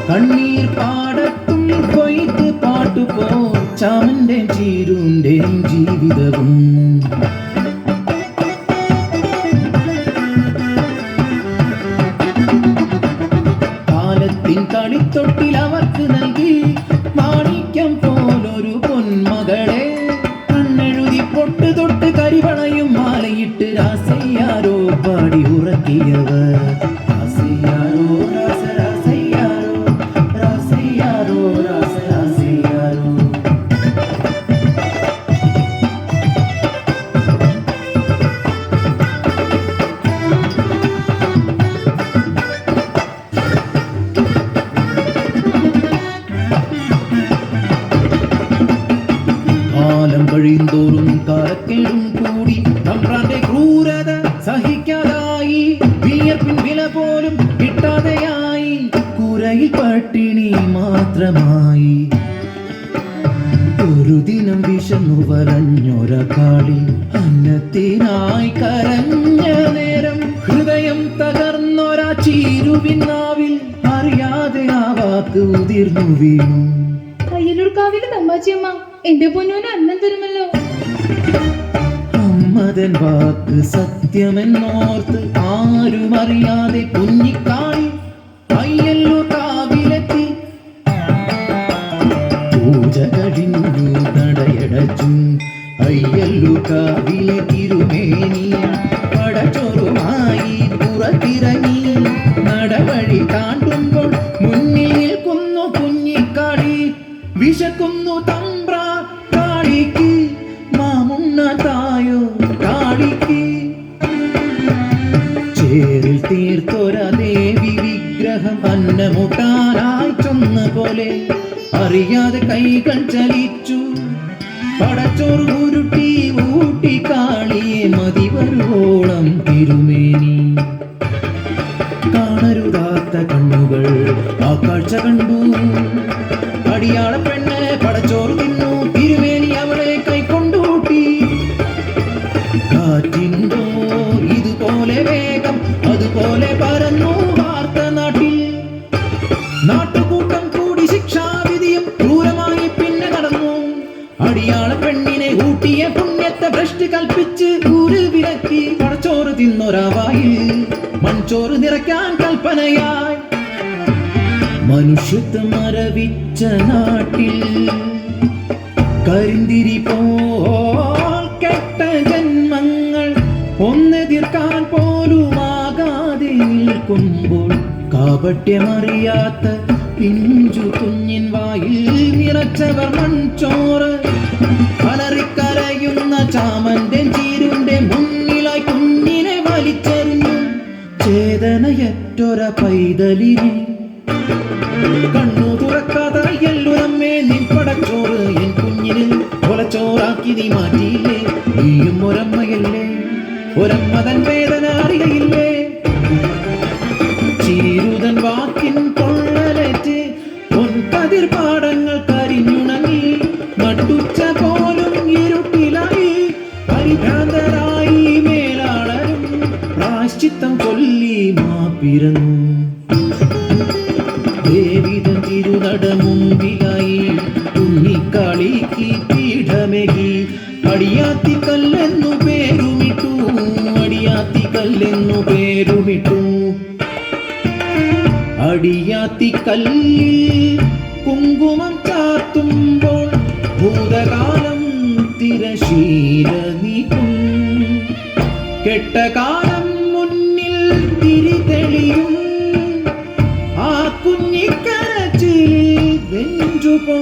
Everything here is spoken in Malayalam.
കണ്ണീർ പാടത്തും കൊയ്ത്ത് പാട്ടുപോ ചാമന്റെ ചീരുന്റെ ജീവിതവും കാലത്തിൻ കളിത്തൊട്ടിൽ അവർക്ക് നൽകി മാണിക്യം പോലൊരു പൊന്മകളെ കണ്ണെഴുതി പൊട്ട് തൊട്ട് കരിവളയും മാലയിട്ട് രാസയ്യാരോ പാടി ഉറക്കിയവർ കഴിയുന്തോറും കാലക്കേടും കൂടി തമ്പ്രാന്റെ ക്രൂരത സഹിക്കാതായി വിയർപ്പിൻ വില പോലും കിട്ടാതെയായി കുരയിൽ പട്ടിണി മാത്രമായി ഒരു ദിനം വിശന്നു വലഞ്ഞൊര കാളി അന്നത്തിനായി കരഞ്ഞ നേരം ഹൃദയം തകർന്നൊരാ ചീരുവിനാവിൽ അറിയാതെ ആ വാക്ക് ഉതിർന്നു വീണു. അയ്യലൂർക്കാവിലെ തമ്പാച്ചിയമ്മ എന്റെ പൊന്നൂന് അന്നം തരുമല്ലോ. അമ്മതൻ വാക്ക് സത്യമെന്നോർത്ത് ആരും അറിയാതെ കുഞ്ഞിക്കാളി അയ്യല്ലൂർക്കാവിലെത്തി. പൂജ കഴിഞ്ഞു നടയടച്ചു അയ്യല്ലൂർക്കാവിലെ തിരുമേനി പടച്ചോറുമായി പുറത്തിറങ്ങി. നടവഴി താണ്ടുമ്പോൾ മുന്നിൽ നിൽക്കുന്നു കുഞ്ഞിക്കാളി. വിശക്കുന്നു തമ്പ്രാ കാളിക്ക്, മാമുണ്ണ തായോ കാളിക്ക്. ചേരിൽ തീർത്തൊര ദേവി വിഗ്രഹം അന്നമുട്ടാനായി ചൊന്ന പോലെ അറിയാതെ കൈകൾ ചലിച്ചു. പടച്ചോറ് ഉരുട്ടി ഊട്ടി കാളിയെ മതി വരുവോളം തിരുമേനി. കാണരുതാത്ത കണ്ണുകൾ ആ കാഴ്ച കണ്ടു. അടിയാള പെണ്ണ് പടച്ചോറ് തിന്നു. തിരുമേനി അവളെ കൈക്കൊണ്ടൂട്ടി. കാറ്റിനുണ്ടോ ഇതുപോലെ വേഗം, അതുപോലെ പരന്നു വാർത്ത നാട്ടിൽ. നാട്ടുകൂട്ടം കൂടി ശിക്ഷാവിധിയും ക്രൂരമായി പിന്നെ നടന്നു. അടിയാള പെണ്ണിനെ ഊട്ടിയ പുണ്യത്തെ ഭ്രഷ്ട് കൽപ്പിച്ച് ഊര് വിലക്കി. പടച്ചോറ് തിന്നൊരാവായി മൺചോറ് നിറയ്ക്കാൻ കൽപ്പനയായി. മനുഷ്യത്വം മരവിച്ച നാട്ടിൽ കരിന്തിരി പോൽ കെട്ട ജന്മങ്ങൾ ഒന്നെതിർക്കാൻ പോലുമാകാതെ നിൽക്കുമ്പോൾ കാപട്യമറിയാത്ത പിഞ്ചു കുഞ്ഞിൻ വായിൽ നിറച്ചവർ മൺചോറ്. അലറിക്കരയുന്ന ചാമന്റെ ചീരുന്റെ മുന്നിലായി കുഞ്ഞിനെ വലിച്ചെറിഞ്ഞു. ചേതനയറ്റൊര പൈതലിനെ കണ്ണു തുറക്കാതെ അയ്യല്ലൂരമ്മേ നിൻ പടച്ചോറ് എൻ കുഞ്ഞിന് കൊലച്ചോറാക്കി നീ മാറ്റിയില്ലേ. നീയും ഒരമ്മയല്ലേ, ഒരമ്മതൻ വേദന അറിയയില്ലേ. ചീരുതൻ വാക്കിൻ കൊള്ളലേറ്റ് പൊൻകതിർ പാടങ്ങൾ കരിഞ്ഞുണങ്ങി. നട്ടുച്ച പോലും ഇരുട്ടിലായി പരിഭ്രാന്തരായി മേലാളരും പ്രായശ്ചിത്തം ചൊല്ലി മാപ്പിരന്നു. ദേവിതൻ തിരുനട മുമ്പിലായി കുഞ്ഞിക്കാളിക്ക് പീഠമേകി. അടിയാത്തിക്കല്ലെന്നു പേരുമിട്ടു, അടിയാത്തിക്കല്ലെന്നു പേരുമിട്ടു. അടിയാത്തിക്കല്ലിൽ കുങ്കുമം ചാർത്തുമ്പോൾ ഭൂതകാലം തിരശീല നീക്കും. കെട്ടകാലം മുന്നിൽ തിരിതെളിയും. ആ കുഞ്ഞിക്കരച്ചിൽ വെഞ്ചുപോ